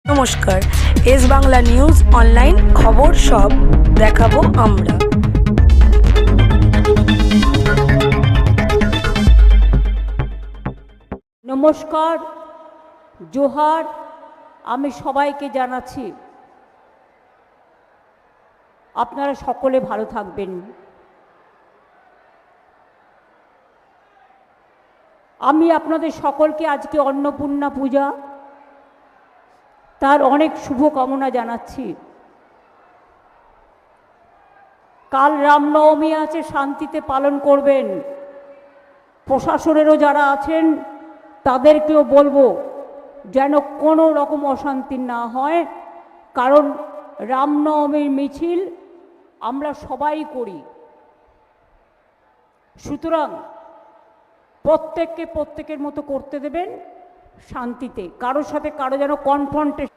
নমস্কার, S Bangla news online খবর সব দেখাবো আমরা। নমস্কার, জোহার। আমি সবাইকে জানাচ্ছি আপনারা সকলে ভালো থাকবেন। আমি আপনাদের সকলকে আজকে অন্নপূর্ণা পূজা তার অনেক শুভকামনা জানাচ্ছি। কাল রামনবমী আছে, শান্তিতে পালন করবেন। প্রশাসনেরও যারা আছেন তাদেরকেও বলবো যেন কোনো রকম অশান্তি না হয়, কারণ রামনবমীর মিছিল আমরা সবাই করি। সুতরাং প্রত্যেককে প্রত্যেকের মতো করতে দেবেন শান্তিতে, কারোর সাথে কারো যেন কনফ্রন্টেশন।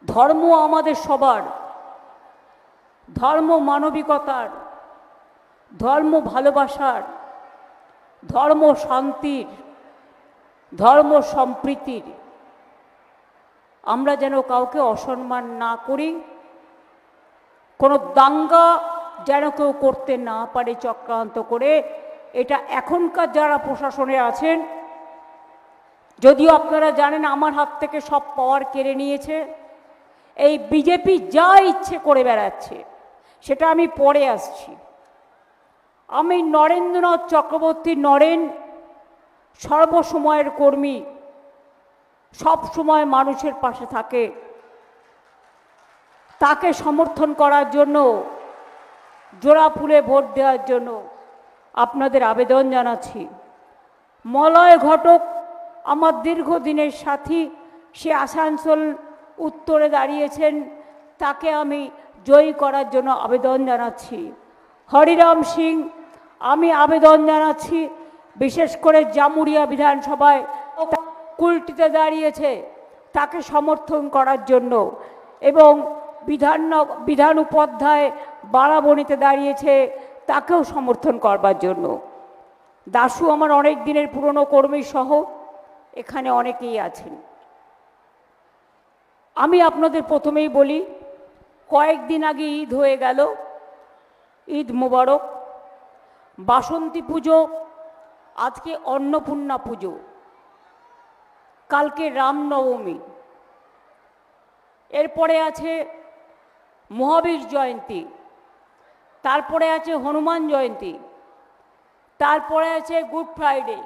ধর্ম আমাদের সবার, ধর্ম মানবিকতার, ধর্ম ভালোবাসার, ধর্ম শান্তির, ধর্ম সম্প্রীতির। আমরা যেন কাউকে অসম্মান না করি, কোনো দাঙ্গা যেন কেউ করতে না পারে চক্রান্ত করে। এটা এখনকার যারা প্রশাসনে আছেন, যদিও আপনারা জানেন আমার হাত থেকে সব পাওয়ার কেড়ে নিয়েছে, এই বিজেপি যা ইচ্ছে করে বেড়াচ্ছে, সেটা আমি পরে আসছি। আমি নরেন্দ্রনাথ চক্রবর্তী নরেন, সর্বসময়ের কর্মী, সব সময় মানুষের পাশে থাকে। তাকে সমর্থন করার জন্য, জোড়া ফুলে ভোট দেওয়ার জন্য আপনাদের আবেদন জানাচ্ছি। মলয় ঘটক আমার দীর্ঘদিনের সাথী, সে আসানসোল উত্তরে দাঁড়িয়েছেন, তাকে আমি জয়ী করার জন্য আবেদন জানাচ্ছি। হরিরাম সিং, আমি আবেদন জানাচ্ছি, বিশেষ করে জামুরিয়া বিধানসভায় কুলটিতে দাঁড়িয়েছে, তাকে সমর্থন করার জন্য। এবং বিধান উপাধ্যায় বারাবণীতে দাঁড়িয়েছে, তাকেও সমর্থন করবার জন্য। দাশু আমার অনেক দিনের পুরনো কর্মী সহ এখানে অনেকেই আছেন। আমি আপনাদের প্রথমেই বলি, কয়েকদিন আগে ঈদ হয়ে গেল, ঈদ মোবারক। বাসন্তী পুজো, আজকে অন্নপূর্ণা পুজো, কালকে রামনবমী, এরপরে আছে মহাবীর জয়ন্তী, তারপরে আছে হনুমান জয়ন্তী, তারপরে আছে গুড ফ্রাইডে,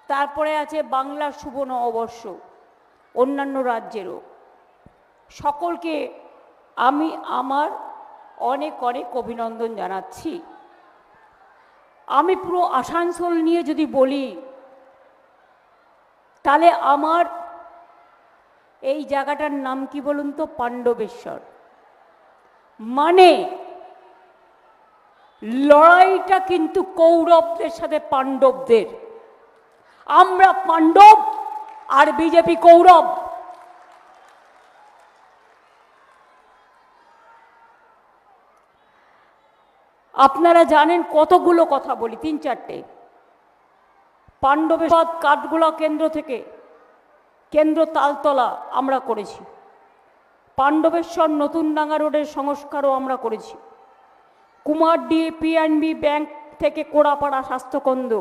তারপরে আছে বাংলার শুভ নববর্ষ, অন্যান্য রাজ্যেরও। সকলকে আমি আমার অনেক অনেক অভিনন্দন জানাচ্ছি। আমি পুরো আসানসোল নিয়ে যদি বলি, তাহলে আমার এই জায়গাটার নাম কি বলুন তো? পাণ্ডবেশ্বর। মানে লড়াইটা কিন্তু কৌরবদের সাথে পাণ্ডবদের। আমরা পাণ্ডব আর বিজেপি কৌরব। আপনারা জানেন কতগুলো কথা বলি, 3-4টে। পাণ্ডবেশ্বর কাঠগোলা কেন্দ্র থেকে কেন্দ্র তালতলা আমরা করেছি। পাণ্ডবেশ্বর নতুন ডাঙ্গা রোডের সংস্কারও আমরা করেছি। কুমারডি পিএনবি ব্যাংক থেকে কোড়াপাড়া স্বাস্থ্যকেন্দ্র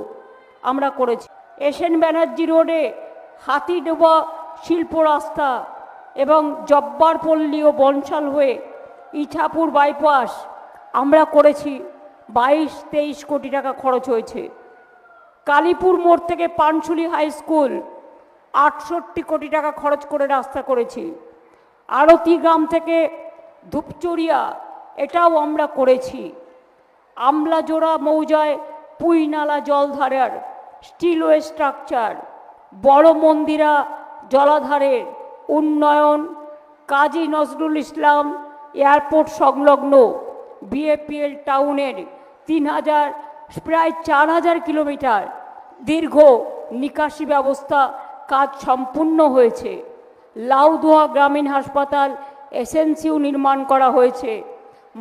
আমরা করেছি। এসএন ব্যানার্জি রোডে হাতিডোবা শিল্প রাস্তা এবং জব্বারপল্লী ও বনশাল হয়ে ইছাপুর বাইপাস আমরা করেছি। 22-23 কোটি টাকা খরচ হয়েছে। কালীপুর মোড় থেকে পানশুলি হাই স্কুল 68 কোটি টাকা খরচ করে রাস্তা করেছি। আরতি গ্রাম থেকে ধূপচড়িয়া, এটাও আমরা করেছি। আমলাজোড়া মৌজায় পুইনালা জলধারার স্টিলওয়ে স্ট্রাকচার, বড় মন্দিরা জলাধারের উন্নয়ন, কাজী নজরুল ইসলাম এয়ারপোর্ট সংলগ্ন বিএপিএল টাউনের 3000 প্রায় 4000 কিলোমিটার দীর্ঘ নিকাশি ব্যবস্থা কাজ সম্পূর্ণ হয়েছে। লাউদোয়া গ্রামীণ হাসপাতাল এসএনসিউ নির্মাণ করা হয়েছে।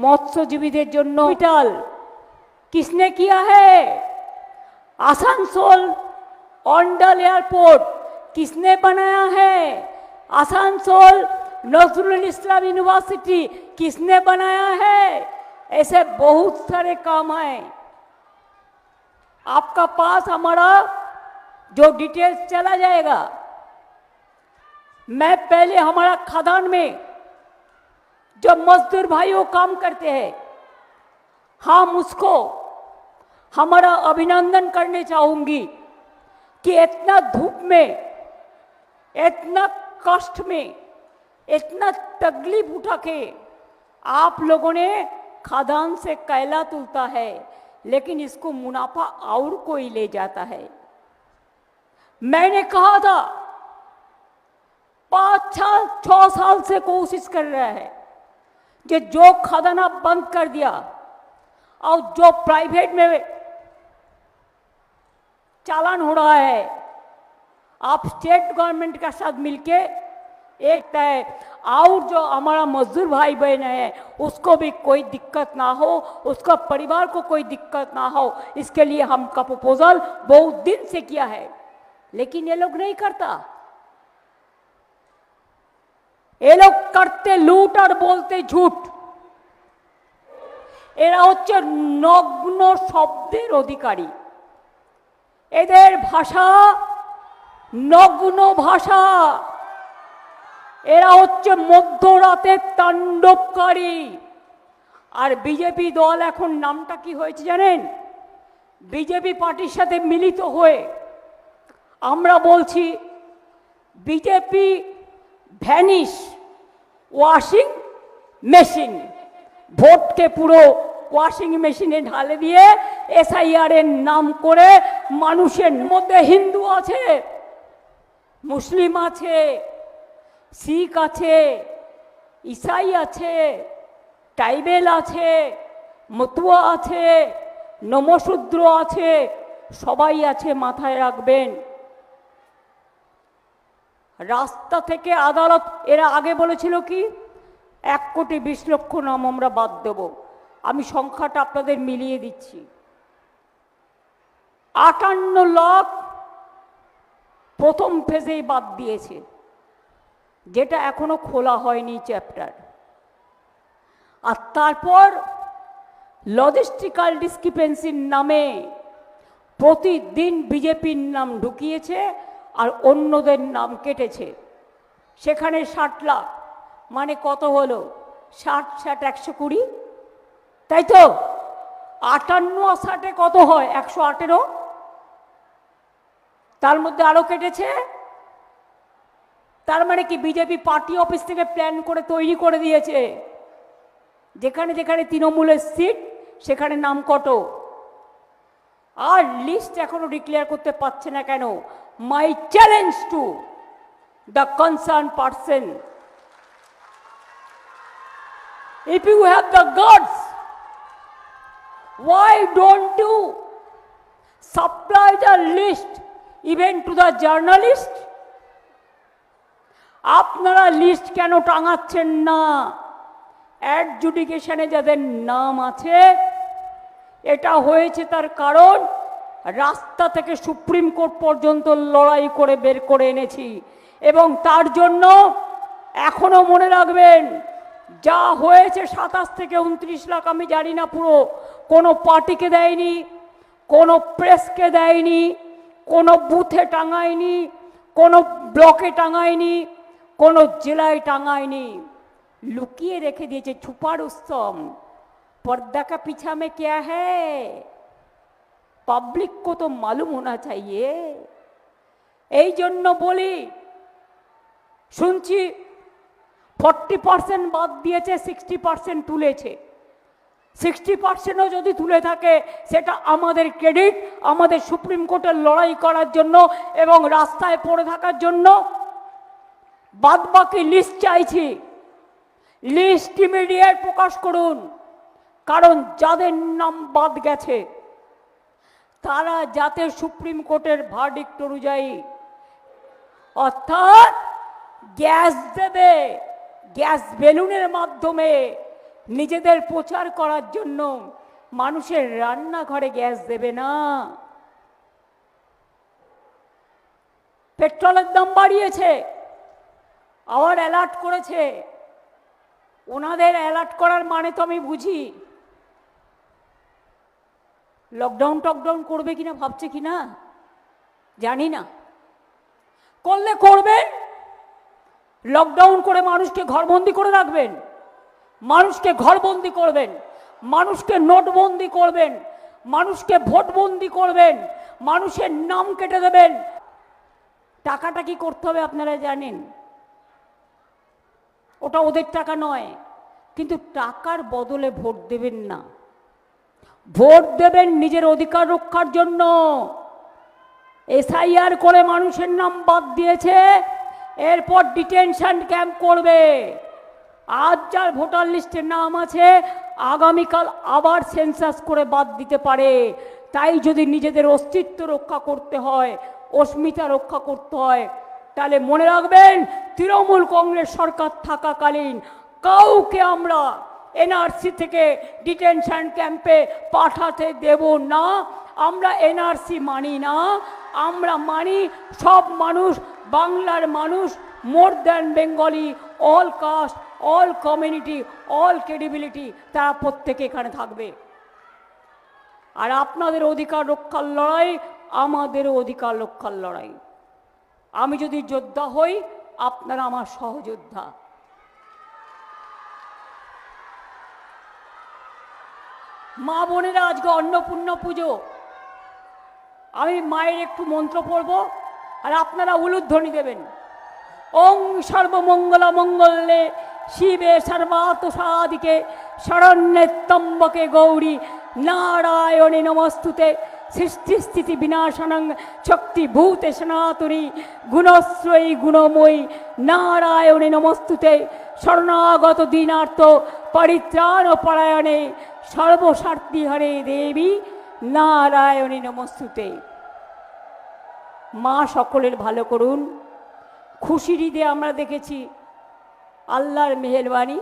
মৎস্যজীবীদের জন্য হসপিটাল किसने किया है? आसनसोल ऑन्डल एयरपोर्ट किसने बनाया है? आसनसोल नजरुल इस्लाम यूनिवर्सिटी किसने बनाया है? ऐसे बहुत सारे काम हैं। आपका पास हमारा जो डिटेल्स चला जाएगा। मैं पहले हमारा खदान में जो मजदूर भाइयों काम करते हैं, हम उसको हमारा अभिनंदन करने चाहूंगी कि इतना धूप में, इतना कष्ट में, इतना तकलीफ उठा के आप लोगों ने खदान से कोयला तुलता है, लेकिन इसको मुनाफा और कोई ले जाता है। मैंने कहा था 5-6 साल से कोशिश कर रहा है कि जो खदाना बंद कर दिया और जो प्राइवेट में चालान हो रहा है, आप स्टेट गवर्नमेंट के साथ मिलके एक तय, और जो हमारा मजदूर भाई बहन है उसको भी कोई दिक्कत ना हो, उसका परिवार को कोई दिक्कत ना हो, इसके लिए हमका प्रपोजल बहुत दिन से किया है, लेकिन ये लोग नहीं करता। ये लोग करते लूट और बोलते झूठ। এরা হচ্ছে নগ্ন শব্দের অধিকারী। এদের ভাষা নগ্ন ভাষা। এরা হচ্ছে মধ্যরাতের তাণ্ডবকারী। আর বিজেপি দল এখন নামটা কি হয়েছে জানেন? বিজেপি পার্টির সাথে মিলিত হয়ে আমরা বলছি বিজেপি ভ্যানিশ ওয়াশিং মেশিন। ভোটকে পুরো ওয়াশিং মেশিনে ঢালে দিয়ে এসআইআর এর নাম করে মানুষের মধ্যে হিন্দু আছে, মুসলিম আছে, শিখ আছে, ইসাই আছে, ট্রাইবেল আছে, মতুয়া আছে, নমশূদ্র আছে, সবাই আছে, মাথায় রাখবেন। রাস্তা থেকে আদালত, এরা আগে বলেছিল কি 1,20,00,000 নাম আমরা বাদ দেব। আমি সংখ্যাটা আপনাদের মিলিয়ে দিচ্ছি। 58 লাখ প্রথম ফেজেই বাদ দিয়েছে, যেটা এখনো খোলা হয়নি চ্যাপ্টার। আর তারপর লজিস্টিক্যাল ডিসক্রিপেন্সির নামে প্রতিদিন বিজেপির নাম ঢুকিয়েছে আর অন্যদের নাম কেটেছে। সেখানে 60 লাখ মানে কত হলো? 60 120, তাই তো? 58 আর 60 কত হয়? 118। তার মধ্যে আরো কেটেছে। তার মানে কি বিজেপি পার্টি অফিস থেকে প্ল্যান করে তৈরি করে দিয়েছে, যেখানে যেখানে তৃণমূলের সিট সেখানে নাম কত। আর লিস্ট এখনো ডিক্লেয়ার করতে পারছে না কেন? My challenge to the concern person, if you have the guts, why don't you supply the list even to the journalist? আপনারা লিস্ট কেন টাঙাচ্ছেন না? অ্যাডজুডিকেশনে যাদের নাম আছে, এটা হয়েছে তার কারণ রাস্তা থেকে সুপ্রিম কোর্ট পর্যন্ত লড়াই করে বের করে এনেছি। এবং তার জন্য এখনো মনে রাখবেন, যা হয়েছে 27 থেকে 29 লাখ, আমি জানি না পুরো, কোনো পার্টিকে দেয়নি, কোনো প্রেসকে দেয়নি, কোনো বুথে টাঙায়নি, কোনো ব্লকে টাঙায়নি, কোনো জেলায় টাঙায়নি, লুকিয়ে রেখে দিয়েছে। छुपा रुस्तम, पर्दा का पीछा में क्या है? पब्लिक को तो मालूम होना चाहिए। এই জন্য বলি, শুনছি 40% বাদ দিয়েছে, 60% তুলেছে। 60%ও যদি তুলে থাকে সেটা আমাদের ক্রেডিট, আমাদের সুপ্রিম কোর্টের লড়াই করার জন্য এবং রাস্তায় পড়ে থাকার জন্য। বাদ বাকি লিস্ট চাইছি, লিস্ট ইমিডিয়েট প্রকাশ করুন। কারণ যাদের নাম বাদ গেছে তারা যাতে সুপ্রিম কোর্টের ভার্ডিক্ট অনুযায়ী, অর্থাৎ গ্যাস দেবে, গ্যাস বেলুনের মাধ্যমে নিজেদের প্রচার করার জন্য মানুষের রান্নাঘরে গ্যাস দেবে না। পেট্রোলের দাম বাড়িয়েছে, আবার অ্যালার্ট করেছে। ওনাদের অ্যালার্ট করার মানে তো আমি বুঝি। লকডাউন টকডাউন করবে কিনা ভাবছে কিনা জানি না, করলে করবেন। লকডাউন করে মানুষকে ঘরবন্দি করে রাখবেন, মানুষকে ঘরবন্দি করবেন, মানুষকে নোটবন্দি করবেন, মানুষকে ভোটবন্দি করবেন, মানুষের নাম কেটে দেবেন। টাকাটা কি করতে হবে আপনারা জানেন, ওটা ওদের টাকা নয়। কিন্তু টাকার বদলে ভোট দেবেন না, ভোট দেবেন নিজের অধিকার রক্ষার জন্য। এসআইআর করে মানুষের নাম বাদ দিয়েছে, এরপর ডিটেনশন ক্যাম্প করবে। আজ যার ভোটার লিস্টের নাম আছে আগামীকাল আবার সেন্সাস করে বাদ দিতে পারে। তাই যদি নিজেদের অস্তিত্ব রক্ষা করতে হয়, অস্মিতা রক্ষা করতে হয়, তাহলে মনে রাখবেন তৃণমূল কংগ্রেস সরকার থাকাকালীন কাউকে আমরা এনআরসি থেকে ডিটেনশন ক্যাম্পে পাঠাতে দেব না। আমরা এনআরসি মানি না, আমরা মানি সব মানুষ বাংলার মানুষ, more than Bengali, all caste, all community, all credibility, তারা প্রত্যেকে এখানে থাকবে। আর আপনাদের অধিকার রক্ষার লড়াই আমাদেরও অধিকার রক্ষার লড়াই। আমি যদি যোদ্ধা হই, আপনারা আমার সহযোদ্ধা। মা বোনেরা আজকে অন্নপূর্ণা পুজো, আমি মায়ের একটু মন্ত্র পড়ব আর আপনারা উলুধ্বনি দেবেন। ওং সর্বমঙ্গলা মঙ্গলে শিবে সর্বার্থ সাধিকে শরণ্যে ত্র্যম্বকে গৌরী নারায়ণে নমস্তুতে সৃষ্টি স্থিতি বিনাশনং শক্তিভূতে সনাতনী গুণশ্রয়ী গুণময়ী নারায়ণে নমস্তুতে শরণাগত দীনার্থ পরিত্রাণ পরায়ণে সর্বস্বার্থী হরে দেবী নারায়ণে নমস্তুতে। মা সকলের ভালো করুন। খুশির ঈদে আমরা দেখেছি আল্লাহর মেহেরবানি।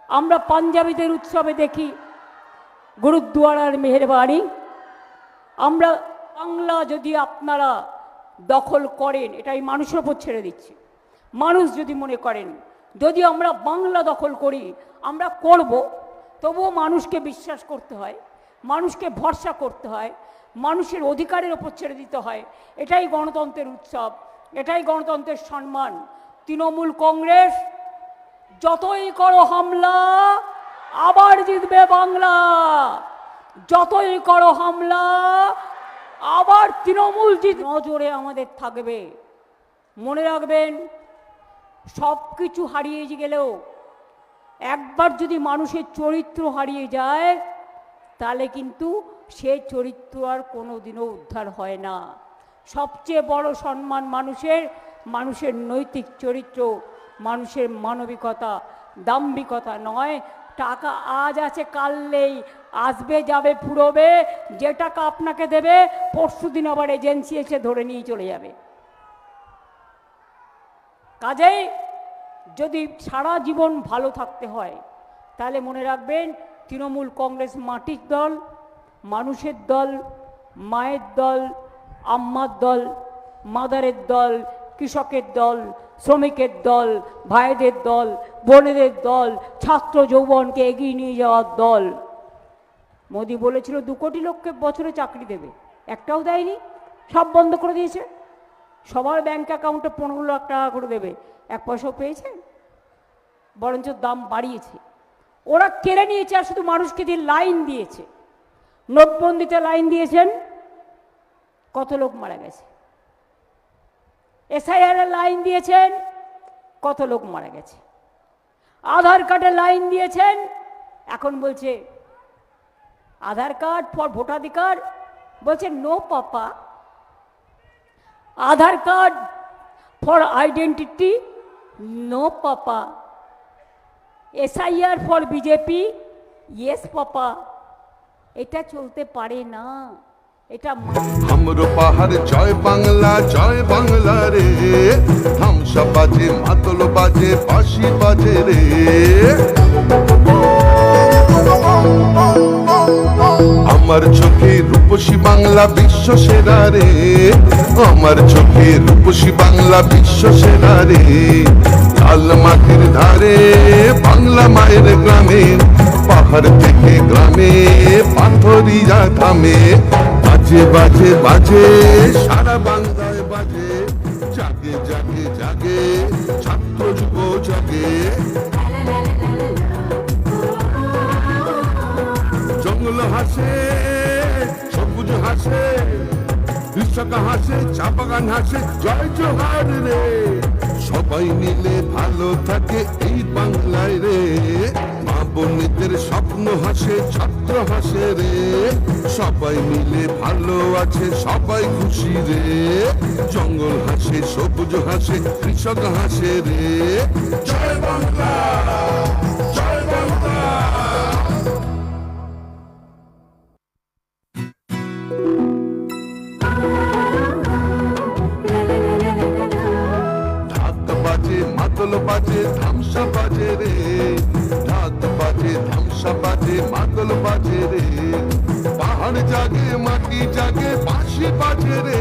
আমরা পাঞ্জাবিদের উৎসবে দেখি গুরুদ্বারার মেহেরবানি। আমরা বাংলা যদি আপনারা দখল করেন, এটাই মানুষের ওপর ছেড়ে দিচ্ছি, মানুষ যদি মনে করেন যদি আমরা বাংলা দখল করি, আমরা করব, তবুও মানুষকে বিশ্বাস করতে হয়, মানুষকে ভরসা করতে হয়, মানুষের অধিকারের ওপর ছেড়ে দিতে হয়। এটাই গণতন্ত্রের উৎসব, এটাই গণতন্ত্রের সম্মান। তৃণমূল কংগ্রেস যতই করো হামলা আবার জিতবে বাংলা, যতই করো হামলা আবার তৃণমূল জিত। নজরে আমাদের থাকবে। মনে রাখবেন সব কিছু হারিয়ে গেলেও একবার যদি মানুষের চরিত্র হারিয়ে যায়, তাহলে কিন্তু সে চরিত্র আর কোনোদিনও উদ্ধার হয় না। সবচেয়ে বড় সম্মান মানুষের, মানুষের নৈতিক চরিত্র, মানুষের মানবিকতা, দাম্ভিকতা নয়। টাকা আজ আছে কাল নেই, আসবে যাবে ফুরোবে। যে টাকা আপনাকে দেবে পরশুদিন আবার এজেন্সি এসে ধরে নিয়ে চলে যাবে। কাজেই যদি সারা জীবন ভালো থাকতে হয়, তাহলে মনে রাখবেন তৃণমূল কংগ্রেস মাটির দল, মানুষের দল, মায়ের দল, আম্মার দল, মাদারের দল, কৃষকের দল, শ্রমিকের দল, ভাইদের দল, বোনেদের দল, ছাত্র যৌবনকে এগিয়ে নিয়ে যাওয়ার দল। মোদি বলেছিল 2 কোটি লোককে বছরে চাকরি দেবে, একটাও দেয়নি, সব বন্ধ করে দিয়েছে। সবার ব্যাংক অ্যাকাউন্টে 15 লাখ টাকা করে দেবে, 1 পয়সাও পেয়েছে, বরঞ্চ দাম বাড়িয়েছে। ওরা কেড়ে নিয়েছে আর শুধু মানুষকে দিয়ে লাইন দিয়েছে। নোটবন্দিতে লাইন দিয়েছেন, কত লোক মারা গেছে। এসআইআর এর লাইন দিয়েছেন, কত লোক মারা গেছে। আধার কার্ডের লাইন দিয়েছেন, এখন বলছে আধার কার্ড ফর ভোটাধিকার, বলছে no papa. Aadhaar card for identity, no papa. SIR for BJP, yes papa. এটা চলতে পারে না, এটা हमरो पाहाड़ जय बांग्ला रे, ধামসা বাজে মাতল বাজে বাঁশি বাজে রে। আমার চোখে রূপসী বাংলা বিশ্ব সেরা রে, আমার চোখে রূপসী বাংলা বিশ্ব সেরা রে। লাল মাটির ধারে বাংলা মায়ের গ্রামে, পাহাড় থেকে গ্রামে পাথরিয়া থামে। বাজে বাজে বাজে সারা বাংলায় বাজে, জাগে জাগে জাগে ছাত্র যুব জাগে। জঙ্গল হাসে, সবুজ হাসে, কৃষক হাসে, চা বাগান হাসে, জয় জোহার রে। সবাই মিলে ভালো থাকে এই বাংলায় রে, মা বোনেদের স্বপ্ন হাসে, ছাত্র হাসে রে। সবাই মিলে ভালো আছে, সবাই খুশি রে। জঙ্গল হাসে, সবুজ হাসে, কৃষক হাসে রে। জয় বাংলা, জয় বাংলা। মাতল বাজে ধামসা বাজে রে, ঢাক বাজে ধামসা বাজে মাতল বাজে রে। পাহাড় জাগে মাটি জাগে বাঁশি বাজে রে।